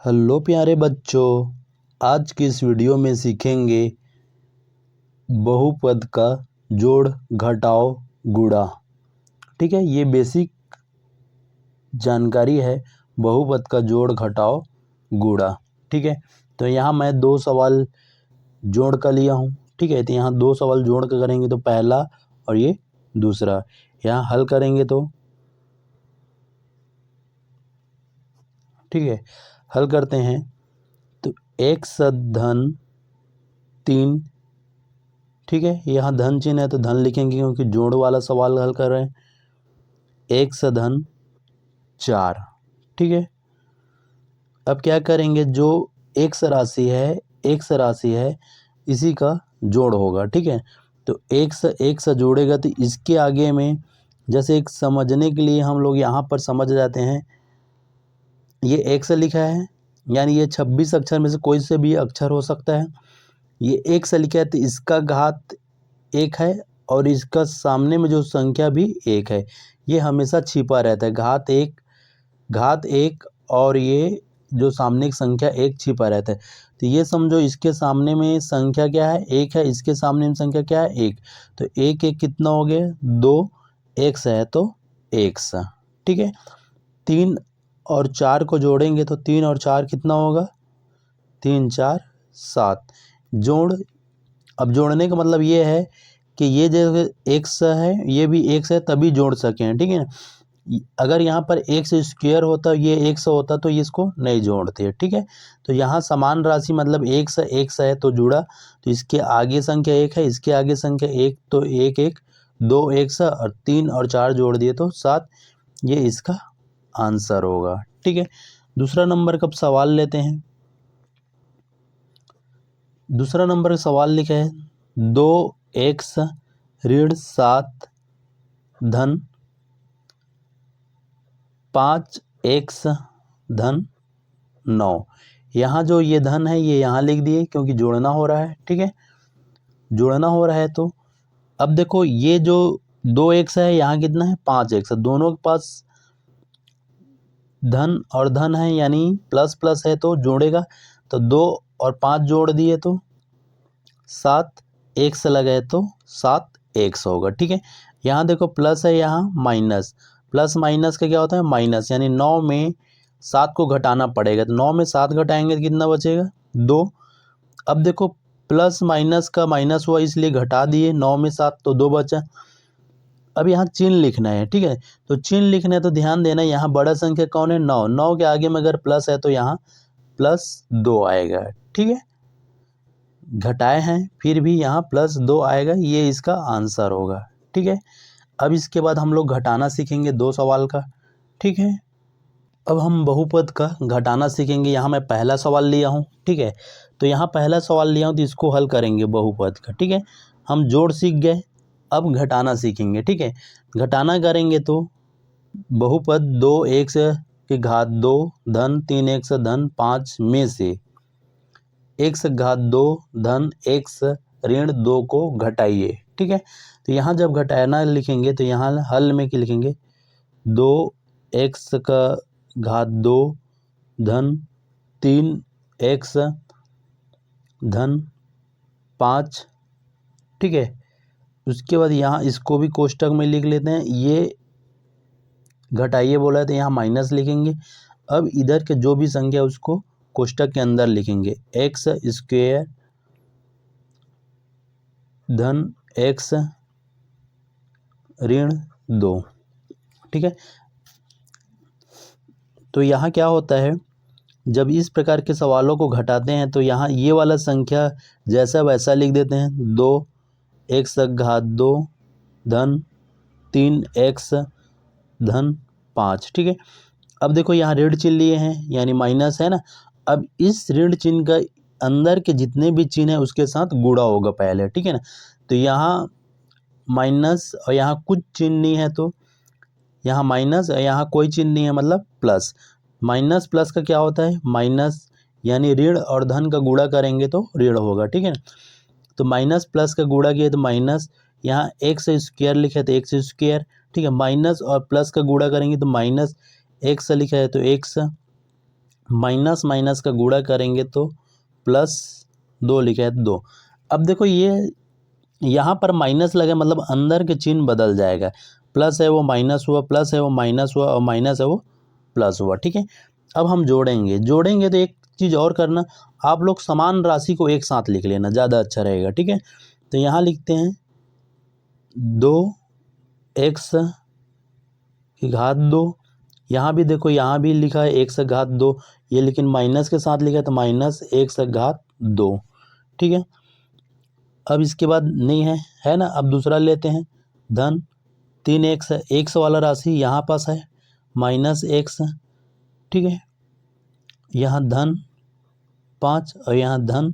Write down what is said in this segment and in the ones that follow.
Hello प्यारे बच्चों, आज की इस वीडियो में सीखेंगे बहुपद का जोड़ घटाव गुणा। ठीक है, ये बेसिक जानकारी है बहुपद का जोड़ घटाव गुणा। ठीक है, तो यहाँ मैं दो सवाल जोड़ कर लिया हूँ। ठीक है, तो यहाँ दो सवाल जोड़ कर करेंगे तो पहला और ये दूसरा। यहाँ हल करेंगे तो ठीक है, हल करते हैं तो x धन 3। ठीक है, यहाँ धन चिन्ह है तो धन लिखेंगे क्योंकि जोड़ वाला सवाल हल कर रहे हैं। x धन 4। ठीक है, अब क्या करेंगे, जो x राशि है इसी का जोड़ होगा। ठीक है, तो x जोड़ेगा तो इसके आगे में जैसे एक समझने के लिए हम लोग यहाँ पर समझ जाते हैं, ये x लिखा है यानी ये 26 अक्षर में से कोई से भी अक्षर हो सकता है। ये x लिखा है तो इसका घात 1 है और इसका सामने में जो संख्या भी 1 है, ये हमेशा छिपा रहता है। घात एक और ये जो सामने की संख्या 1 छिपा रहता है। तो ये समझो इसके सामने में संख्या क्या है, 1 है, इसके सामने में संख्या क्या है, 1। तो 1 1 कितना हो गया, 2, x है तो x। ठीक है, 3 और 4 को जोड़ेंगे तो 3 और 4 कितना होगा, 3 4 7। अब जोड़ने का मतलब ये है कि ये जो x है ये भी x है तभी जोड़ सकें। ठीक है ना, अगर यहाँ पर x स्क्वायर होता, ये x होता तो इसको नहीं जोड़ते। ठीक है, तो यहाँ समान राशि मतलब x है तो जुड़ा, तो इसके आगे संख्या 1 है, इसके आगे संख्या 1, तो 1 1 2 x और 3 और 4 जोड़ दिए तो 7। ये इसका आंसर होगा। ठीक है, दूसरा नंबर का सवाल लेते हैं। दूसरा नंबर का सवाल लिखा है 2x ऋण 7 धन 5x धन 9। यहाँ जो ये धन है ये यहाँ लिख दिए क्योंकि जोड़ना हो रहा है। ठीक है, जोड़ना हो रहा है तो अब देखो ये जो 2x है यहाँ कितना है, 5x। दोनों के पास धन और धन है यानी प्लस प्लस है तो जोड़ेगा, तो 2 और 5 जोड़ दिए तो 7x लगाए तो 7x होगा। ठीक है, यहाँ देखो प्लस है, यहाँ माइनस, प्लस माइनस का क्या होता है, माइनस, यानी 9 में 7 को घटाना पड़ेगा, तो 9 में 7 घटाएंगे तो कितना बचेगा, 2। अब देखो प्लस माइनस का माइनस हुआ इसलिए घटा दिए, 9 में 7 तो 2 बचा। अब यहाँ चिन्ह लिखना है। ठीक है, तो चिन्ह लिखना है तो ध्यान देना, यहाँ बड़ा संख्या कौन है, 9। 9 के आगे में अगर प्लस है तो यहाँ +2 आएगा। ठीक है, घटाए हैं फिर भी यहाँ +2 आएगा, ये इसका आंसर होगा। ठीक है, अब इसके बाद हम लोग घटाना सीखेंगे 2 सवाल का। ठीक है, अब हम बहुपद का घटाना सीखेंगे। यहाँ मैं पहला सवाल लिया हूँ। ठीक है, तो यहाँ पहला सवाल लिया हूँ तो इसको हल करेंगे बहुपद का। ठीक है, हम जोड़ सीख गए, अब घटाना सीखेंगे। ठीक है, घटाना करेंगे तो बहुपद 2x की घात 2 धन 3x धन 5 में से x घात 2 धन x ऋण 2 को घटाइए। ठीक है, तो यहाँ जब घटाना लिखेंगे तो यहाँ हल में क्या लिखेंगे, 2x का घात 2 धन 3x धन 5। ठीक है, उसके बाद यहाँ इसको भी कोष्टक में लिख लेते हैं, ये घटाइए बोला है तो यहाँ माइनस लिखेंगे। अब इधर के जो भी संख्या उसको कोष्टक के अंदर लिखेंगे, x स्क्वायर धन x ऋण 2। ठीक है, तो यहाँ क्या होता है, जब इस प्रकार के सवालों को घटाते हैं तो यहाँ ये वाला संख्या जैसा वैसा लिख देते हैं, 2x घात 2 धन 3x धन 5। ठीक है, अब देखो यहाँ ऋण चिन्ह लिए हैं यानी माइनस है ना। अब इस ऋण चिन्ह का अंदर के जितने भी चिन्ह है उसके साथ गुणा होगा पहले। ठीक है ना, तो यहाँ माइनस और यहाँ कुछ चिन्ह नहीं है तो यहाँ माइनस, यहाँ कोई चिन्ह नहीं है मतलब प्लस। माइनस प्लस का क्या होता है, माइनस, यानी ऋण और धन का गुणा करेंगे तो ऋण होगा। ठीक है ना, तो माइनस प्लस का गुणा किया तो माइनस, यहाँ x स्क्वायर लिखे तो x स्क्वायर। ठीक है, माइनस और प्लस का गुणा करेंगे तो माइनस, x लिखा है तो x माइनस माइनस का गुणा करेंगे तो +2 लिखा है 2। अब देखो ये यहाँ पर माइनस लगे मतलब अंदर के चिन्ह बदल जाएगा, प्लस है वो माइनस हुआ, प्लस है वो माइनस हुआ, और माइनस है वो प्लस हुआ। ठीक है, अब हम जोड़ेंगे तो एक चीज़ और करना, आप लोग समान राशि को एक साथ लिख लेना, ज़्यादा अच्छा रहेगा। ठीक है, तो यहाँ लिखते हैं 2x की घात 2। यहाँ भी देखो, यहाँ भी लिखा है x की घात 2, ये लेकिन माइनस के साथ लिखा है तो -x की घात 2। ठीक है, अब इसके बाद नहीं है ना, अब दूसरा लेते हैं धन 3x है, x वाला राशि यहाँ पास है -x। ठीक है, यहाँ धन 5 और यहाँ धन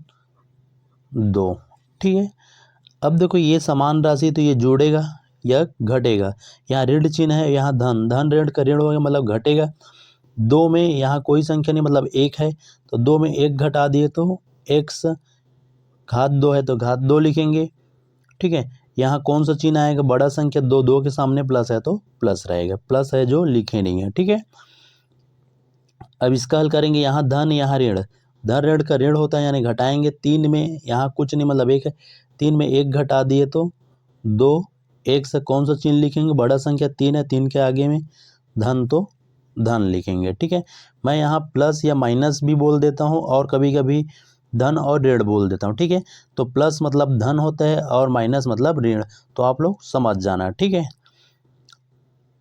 2। ठीक है, अब देखो ये समान राशि तो ये जोड़ेगा या घटेगा, यहाँ ऋण चिन्ह है, यहाँ धन ऋण का ऋण होगा मतलब घटेगा। 2 में यहाँ कोई संख्या नहीं मतलब 1 है, तो 2 में 1 घटा दिए तो x घात 2 है तो घात 2 लिखेंगे। ठीक है, यहाँ कौन सा चिन्ह आएगा, बड़ा संख्या 2 के सामने प्लस है तो प्लस रहेगा, प्लस है जो लिखे नहीं है। ठीक है, अब इसका हल करेंगे, यहाँ धन यहाँ ऋण, धन ऋण का ऋण होता है यानी घटाएंगे। 3 में यहाँ कुछ नहीं मतलब 1 है, 3 में 1 घटा दिए तो 2, 1 से कौन सा चिन्ह लिखेंगे, बड़ा संख्या 3 है, 3 के आगे में धन तो धन लिखेंगे। ठीक है, मैं यहाँ प्लस या माइनस भी बोल देता हूँ और कभी कभी धन और ऋण बोल देता हूँ। ठीक है, तो प्लस मतलब धन होता है और माइनस मतलब ऋण, तो आप लोग समझ जाना। ठीक है,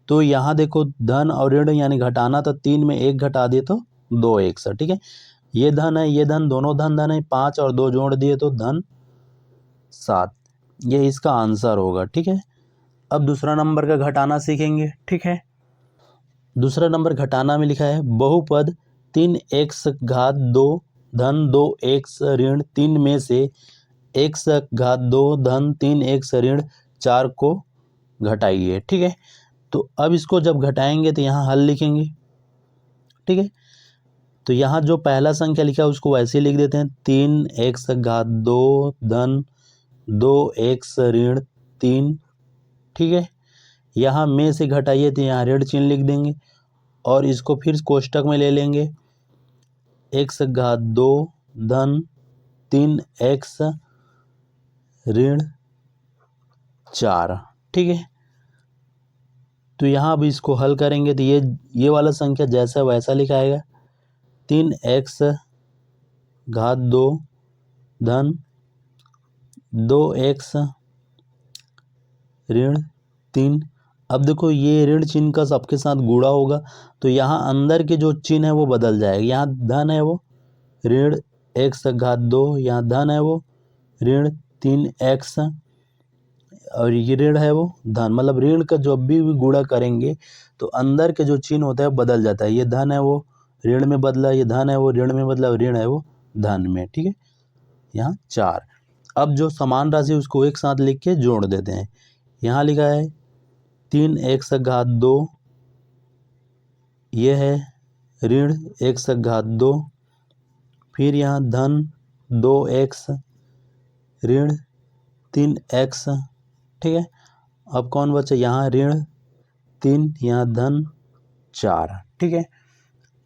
तो यहाँ देखो धन और ऋण यानी घटाना, तो 3 में 1 घटा दिए तो 2x। ठीक है, ये धन है ये धन, दोनों धन है, 5 और 2 जोड़ दिए तो धन 7, ये इसका आंसर होगा। ठीक है, अब दूसरा नंबर का घटाना सीखेंगे। ठीक है, दूसरा नंबर घटाना में लिखा है बहुपद 3x घात 2 धन 2x ऋण 3 में से x घात 2 धन 3x ऋण 4 को घटाइए। ठीक है, तो अब इसको जब घटाएंगे तो यहाँ हल लिखेंगे। ठीक है, तो यहाँ जो पहला संख्या लिखा है उसको वैसे लिख देते हैं, 3x घात 2 धन 2x ऋण 3। ठीक है, यहाँ में से घटाइए तो यहाँ ऋण चिन्ह लिख देंगे और इसको फिर कोष्टक में ले लेंगे, x घात 2 धन 3x ऋण 4। ठीक है, तो यहाँ अब इसको हल करेंगे तो ये वाला संख्या जैसा वैसा लिखाएगा, 3x घात 2 धन 2x ऋण 3। अब देखो ये ऋण चिन्ह का सबके साथ गुणा होगा तो यहाँ अंदर के जो चिन्ह है वो बदल जाएगा, यहाँ धन है वो ऋण x घात 2, यहाँ धन है वो ऋण 3x और ये ऋण है वो धन, मतलब ऋण का जब भी गुणा करेंगे तो अंदर के जो चिन्ह होता है बदल जाता है, ये धन है वो ऋण में बदला, ये धन है वो ऋण में बदला, ऋण है वो धन में। ठीक है, यहाँ 4। अब जो समान राशि उसको एक साथ लिख के जोड़ देते हैं, यहाँ लिखा है 3x घात 2, ये है ऋण x घात 2, फिर यहाँ धन 2x ऋण 3x। ठीक है, अब कौन बचा, यहाँ ऋण 3 यहाँ धन 4। ठीक है,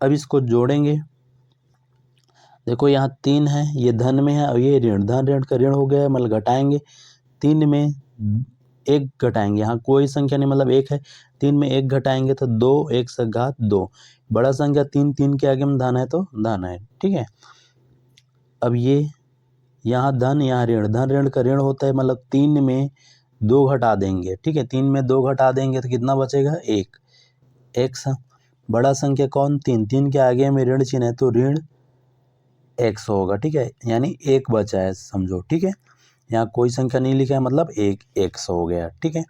अब इसको जोड़ेंगे, देखो यहाँ 3 है ये धन में है और ये ऋण, धन ऋण का ऋण हो गया है मतलब घटाएंगे, 3 में 1 घटाएंगे, यहाँ कोई संख्या नहीं मतलब 1 है, 3 में 1 घटाएंगे तो 2x घात 2, बड़ा संख्या 3, 3 के आगे में धन है तो धन है। ठीक है, अब ये यहाँ धन यहाँ ऋण, धन ऋण का ऋण होता है मतलब 3 में 2 घटा देंगे। ठीक है, 3 में 2 घटा देंगे तो कितना बचेगा 1, x बड़ा संख्या कौन 3, 3 के आगे में ऋण चिन्ह है तो ऋण x होगा। ठीक है, यानी 1 बचा है समझो। ठीक है, यहाँ कोई संख्या नहीं लिखा है मतलब 1 x हो गया। ठीक है,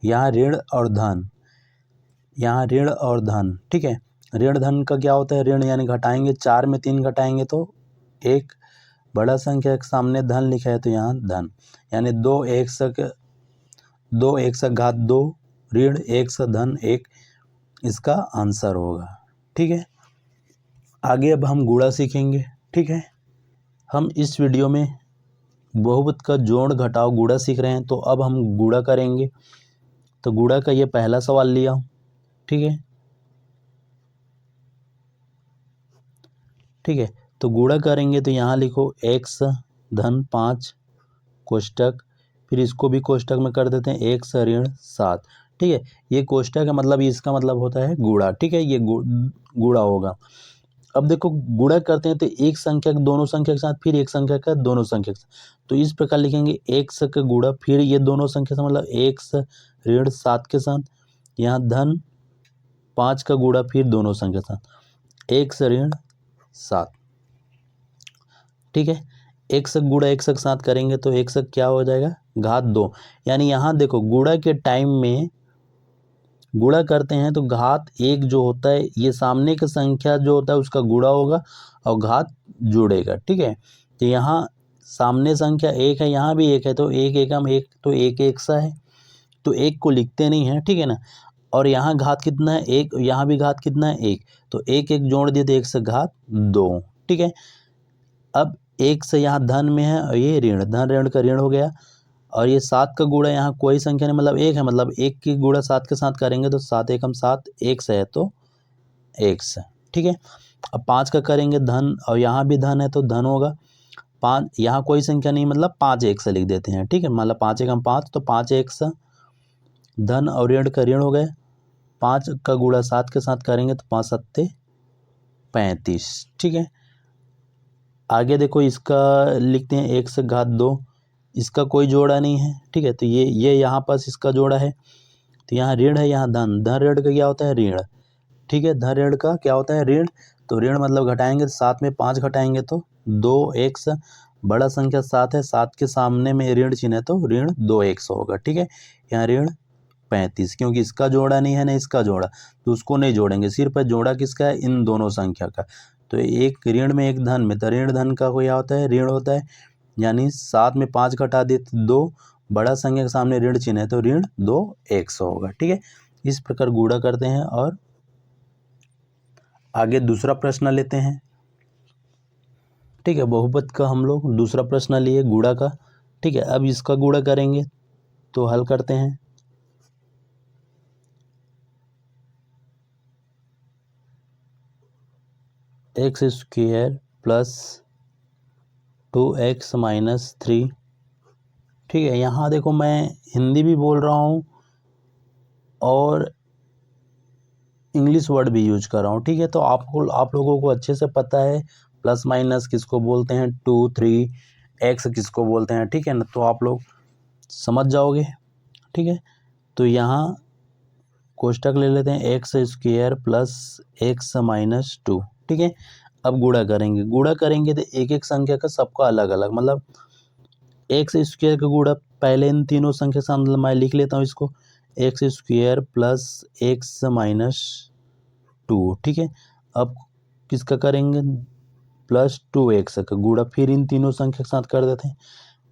यहाँ ऋण और धन, यहाँ ऋण और धन। ठीक है, ऋण धन का क्या होता है, ऋण यानी घटाएंगे, 4 में 3 घटाएंगे तो 1, बड़ा संख्या के सामने धन लिखा है तो यहाँ धन, यानी 2x घात 2 ऋण 1 धन 1 इसका आंसर होगा। ठीक है, आगे अब हम गुणा सीखेंगे। ठीक है, हम इस वीडियो में बहुपद का जोड़ घटाव गुणा सीख रहे हैं, तो अब हम गुणा करेंगे। तो गुणा का ये पहला सवाल लिया हूँ। ठीक है, ठीक है। तो गुणा करेंगे तो यहाँ लिखो x धन 5 कोष्टक, फिर इसको भी कोष्टक में कर देते हैं x ऋण 7। ठीक है, ये कोष्टक है मतलब इसका मतलब होता है गुणा। ठीक है, ये गुणा होगा। अब देखो गुणा करते हैं तो एक संख्या दोनों संख्या के साथ, फिर एक संख्या का दोनों संख्या के साथ, तो इस प्रकार लिखेंगे x का गुणा फिर ये दोनों संख्या से मतलब x ऋण 7 के साथ, यहाँ धन 5 का गुणा फिर दोनों संख्या के साथ x ऋण 7। ठीक है, x गुणा x के साथ करेंगे तो x क्या हो जाएगा घात 2। यानी यहाँ देखो गुणा के टाइम में गुणा करते हैं तो घात 1 जो होता है ये सामने की संख्या जो होता है उसका गुणा होगा और घात जुड़ेगा। ठीक है, तो यहाँ सामने संख्या 1 है, यहाँ भी 1 है, तो 1 एकम 1, तो 1 एक सा है, तो 1 को लिखते नहीं है। ठीक है ना, और यहाँ घात कितना है 1, यहाँ भी घात कितना है 1, तो 1 1 जोड़ दिए तो 1 से घात 2। ठीक है, अब 1 से यहाँ धन में है और ये ऋण, धन ऋण का ऋण हो गया, और ये 7 का गुणा यहाँ कोई संख्या नहीं मतलब 1 है, मतलब 1 की गुणा 7 के साथ करेंगे तो 7 एकम 7, 1 है तो 1। ठीक है, अब 5 का करेंगे धन और यहाँ भी धन है तो धन होगा 5, यहाँ कोई संख्या नहीं मतलब 5 1 लिख देते हैं। ठीक है, मतलब 5 एकम 5 तो 5 1 धन और ऋण का ऋण हो गए, 5 का गुणा 7 के साथ करेंगे तो 5 7 35। ठीक है, आगे देखो इसका लिखते हैं 1 से घात 2, इसका कोई जोड़ा नहीं है। ठीक है, तो ये यहाँ पास इसका जोड़ा है, तो यहाँ ऋण है, यहाँ धन, धन ऋण का क्या होता है ऋण। ठीक है, धन ऋण का क्या होता है ऋण, तो ऋण मतलब घटाएंगे तो 7 में 5 घटाएंगे तो 2 1, बड़ा संख्या 7 है, 7 के सामने में ऋण चिन्ह है तो ऋण 2 1 होगा। ठीक है, यहाँ ऋण 35, क्योंकि इसका जोड़ा नहीं है ना इसका जोड़ा, तो उसको नहीं जोड़ेंगे, सिर्फ जोड़ा किसका है इन दोनों संख्या का। तो एक ऋण में एक धन में, तो ऋण धन का कोई होता है ऋण होता है, यानी 7 में 5 घटा दे तो 2, बड़ा संख्या के सामने ऋण चिन्ह है तो ऋण 2 1 होगा। ठीक है, इस प्रकार गुणा करते हैं। और आगे दूसरा प्रश्न लेते हैं। ठीक है, बहुपद का हम लोग दूसरा प्रश्न लिए गुणा का। ठीक है, अब इसका गुणा करेंगे तो हल करते हैं। X square plus 2x minus 3। ठीक है, यहाँ देखो मैं हिंदी भी बोल रहा हूँ और इंग्लिश वर्ड भी यूज कर रहा हूँ। ठीक है, तो आप लोगों को अच्छे से पता है प्लस माइनस किसको बोलते हैं, 2 3 एक्स किसको बोलते हैं। ठीक है ना, तो आप लोग समझ जाओगे। ठीक है, तो यहाँ कोष्टक ले लेते हैं x square plus x minus 2। ठीक है, अब गुणा करेंगे तो एक एक संख्या का सबका अलग अलग, मतलब एक्स स्क्वायर का गुणा पहले इन तीनों संख्या से मतलब मैं लिख लेता हूँ इसको, x square plus x minus 2। ठीक है, अब किसका करेंगे प्लस 2x का गुणा फिर इन तीनों संख्या के साथ कर देते हैं,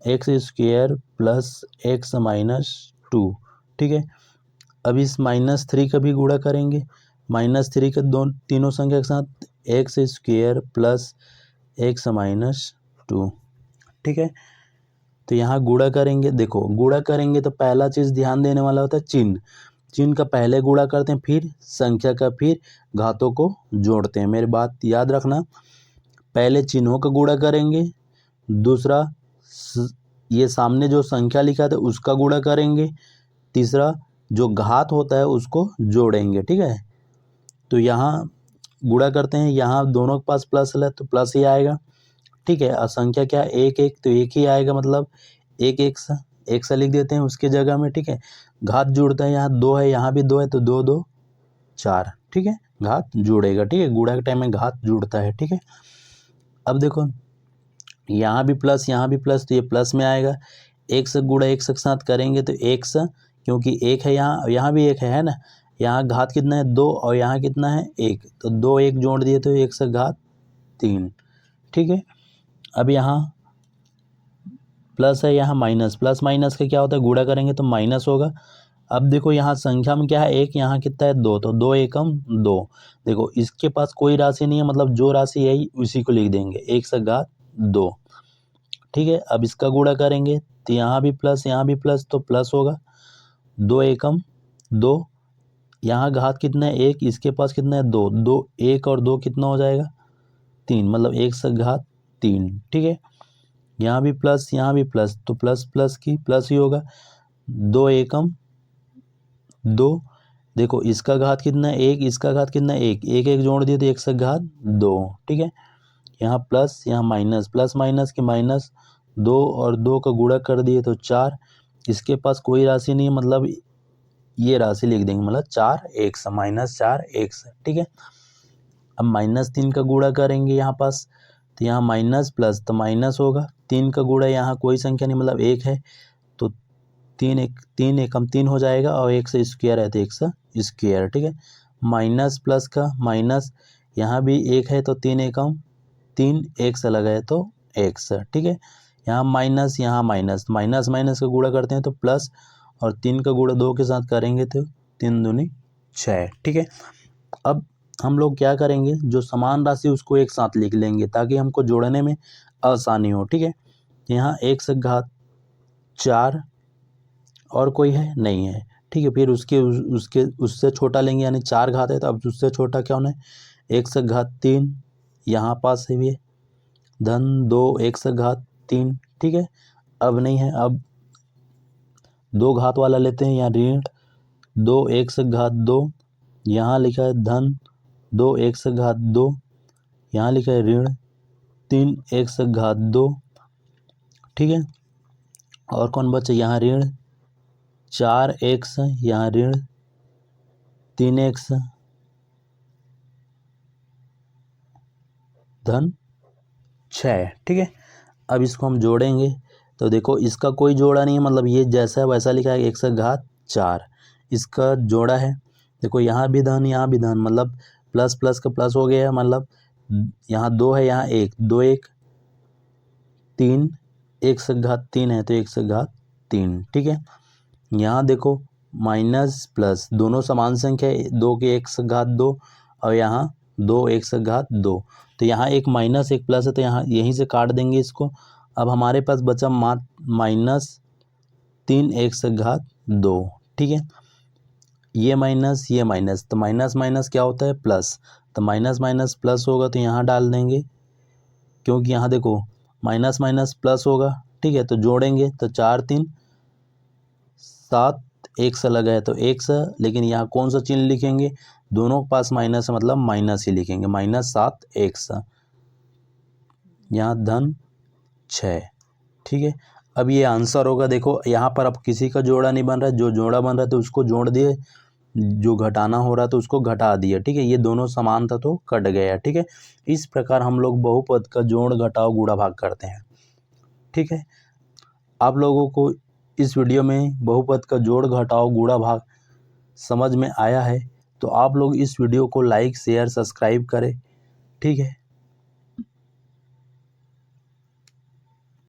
x square plus x minus 2। ठीक है, अब इस -3 का भी गुणा करेंगे, -3 के तीनों संख्या के साथ x square plus x minus 2। ठीक है, तो यहाँ गुणा करेंगे, देखो गुणा करेंगे तो पहला चीज़ ध्यान देने वाला होता है चिन्ह का पहले गुणा करते हैं, फिर संख्या का, फिर घातों को जोड़ते हैं। मेरी बात याद रखना, पहले चिन्हों का गुणा करेंगे, दूसरा ये सामने जो संख्या लिखा था उसका गुणा करेंगे, तीसरा जो घात होता है उसको जोड़ेंगे। ठीक है, तो यहाँ गुणा करते हैं, यहाँ दोनों के पास प्लस है तो प्लस ही आएगा। ठीक है, और संख्या क्या है 1 1, तो 1 ही आएगा, मतलब 1 1 सा लिख देते हैं उसके जगह में। ठीक है, घात जुड़ता है, यहाँ 2 है, यहाँ भी 2 है, तो 2 2 4। ठीक है, घात जुड़ेगा। ठीक है, गुणा के टाइम में घात जुड़ता है। ठीक है, अब देखो यहाँ भी प्लस तो ये प्लस में आएगा, x गुणा x के साथ करेंगे तो x, क्योंकि 1 है यहाँ भी 1 है ना, यहाँ घात कितना है 2 और यहाँ कितना है 1, तो 2 1 जोड़ दिए तो 1 घात 3। ठीक है, अब यहाँ प्लस है, यहाँ माइनस, प्लस माइनस का क्या होता है गुणा करेंगे तो माइनस होगा। अब देखो यहाँ संख्या में क्या है 1, यहाँ कितना है 2, तो 2 एकम 2। देखो इसके पास कोई राशि नहीं है, मतलब जो राशि है उसी को लिख देंगे, 1 घात 2। ठीक है, अब इसका गुणा करेंगे तो यहाँ भी प्लस तो प्लस होगा, 2 एकम 2, यहाँ घात कितना है 1, इसके पास कितना है 2, 2 1 और 2 कितना हो जाएगा 3, मतलब 1 से घात 3, ठीक है। यहाँ भी प्लस, यहाँ भी प्लस, तो प्लस प्लस की प्लस ही होगा। 2 एकम 2, देखो इसका घात कितना है 1, इसका घात कितना है 1, 1 1 जोड़ दिए तो 1 से घात 2, ठीक है। यहाँ प्लस, यहाँ माइनस, प्लस माइनस की माइनस, 2 और 2 का गुणा कर दिए तो 4। इसके पास कोई राशि नहीं है, मतलब ये राशि लिख देंगे, मतलब 4x -4x, ठीक है। अब -3 का गुणा करेंगे यहाँ पास, तो यहाँ माइनस प्लस तो माइनस होगा, 3 का गुणा यहाँ कोई संख्या नहीं, मतलब 1 है, तो 3 एकम 3 हो जाएगा, और 1 से स्क्वायर है तो 1 से स्क्वायर, ठीक है। माइनस प्लस का माइनस, यहाँ भी 1 है तो 3 एकम 3, 1 से लगा है तो x, ठीक है। यहाँ माइनस, यहाँ माइनस, माइनस माइनस का गुणा करते हैं तो प्लस, और 3 का गुणा 2 के साथ करेंगे तो 3 दूनी 6, ठीक है। अब हम लोग क्या करेंगे, जो समान राशि उसको एक साथ लिख लेंगे ताकि हमको जोड़ने में आसानी हो, ठीक है। यहाँ 1 से घात 4 और कोई है नहीं है, ठीक है। फिर उससे छोटा लेंगे, यानी 4 घात है तो अब उससे छोटा क्या होना है, 1 से घात 3, यहाँ पास है भी धन 2 1 से घात 3, ठीक है। अब नहीं है, अब 2 घात वाला लेते हैं, यहाँ ऋण 2 1 से घात 2, यहाँ लिखा है धन 2 1 से घात 2, यहाँ लिखा है ऋण 3 1 से घात 2, ठीक है। और कौन बचा, यहाँ ऋण 4x, यहाँ ऋण 3x, धन 6, ठीक है। अब इसको हम जोड़ेंगे तो देखो इसका कोई जोड़ा नहीं है, मतलब ये जैसा है वैसा लिखा है, 1 से घात 4, इसका जोड़ा है। देखो यहाँ भी धन, यहाँ भी धन, मतलब प्लस प्लस का प्लस हो गया, मतलब यहाँ 2 है, यहाँ 1, 2 1 3, 1 से घात 3 है तो 1 से घात 3, ठीक है। यहाँ देखो माइनस प्लस दोनों समान संख्या है, 2 के 1 से घात 2, और यहाँ 2 1 से घात 2, तो यहाँ एक माइनस एक प्लस है तो यहाँ यहीं से काट देंगे इसको। अब हमारे पास बचा -3 1 से घात 2, ठीक है। ये माइनस तो माइनस माइनस क्या होता है, प्लस, तो माइनस माइनस प्लस होगा तो यहाँ डाल देंगे, क्योंकि यहाँ देखो माइनस माइनस प्लस होगा, ठीक है। तो जोड़ेंगे तो 4 3 7, 1 से लगा है तो 1 से, लेकिन यहाँ कौन सा चिन्ह लिखेंगे, दोनों के पास माइनस है मतलब माइनस ही लिखेंगे, -7x, यहाँ धन 6, ठीक है। अब ये आंसर होगा, देखो यहाँ पर अब किसी का जोड़ा नहीं बन रहा है, जो जोड़ा बन रहा है तो उसको जोड़ दिए, जो घटाना हो रहा तो उसको घटा दिया, ठीक है। ये दोनों समान था तो कट गया, ठीक है। इस प्रकार हम लोग बहुपद का जोड़ घटाव गुणा भाग करते हैं, ठीक है। आप लोगों को इस वीडियो में बहुपद का जोड़ घटाव गुणा भाग समझ में आया है तो आप लोग इस वीडियो को लाइक शेयर सब्सक्राइब करें, ठीक है।